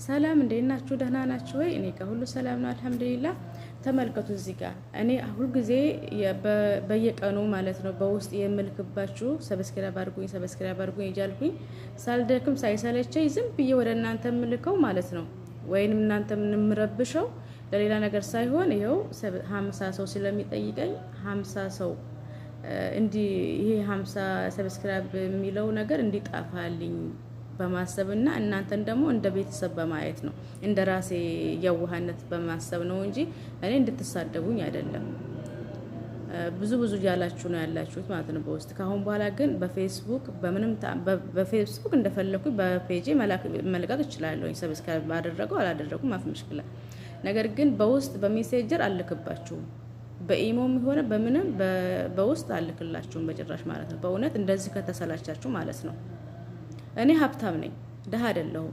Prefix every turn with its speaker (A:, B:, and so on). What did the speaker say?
A: ሰላም እንዴት ናችሁ? ደህና ናችሁ ወይ? እኔ ከሁሉ ሰላም ነው አልሐምዱሊላህ። ተመልከቱ እዚህ ጋር እኔ ሁሉ ጊዜ በየቀኑ ማለት ነው በውስጥ የምልክባችሁ ሰብስክራይብ አድርጉኝ እያልኩኝ ሳልደክም ሳይሰለቸኝ ዝም ብዬ ወደ እናንተ የምልከው ማለት ነው። ወይንም እናንተ የምንረብሸው ለሌላ ነገር ሳይሆን ይኸው 50 ሰው ስለሚጠይቀኝ 50 ሰው ይሄ 50 ሰብስክራይብ የሚለው ነገር እንዲጣፋልኝ በማሰብና እናንተን ደግሞ እንደ ቤተሰብ በማየት ነው፣ እንደ ራሴ የዋህነት በማሰብ ነው እንጂ እኔ እንድትሳደቡኝ አይደለም። ብዙ ያላችሁ ነው ያላችሁት ማለት ነው በውስጥ። ካሁን በኋላ ግን በፌስቡክ እንደፈለኩኝ በፔጄ መልቀቅ እችላለሁ። ሰብስክራይብ አደረገው አላደረጉም ማፍ ምሽክላ። ነገር ግን በውስጥ በሜሴንጀር አልክባችሁም። በኢሞም ሆነ በምንም በውስጥ አልክላችሁም በጭራሽ ማለት ነው። በእውነት እንደዚህ ከተሰላቻችሁ ማለት ነው። እኔ ሀብታም ነኝ፣ ደሃ አይደለሁም።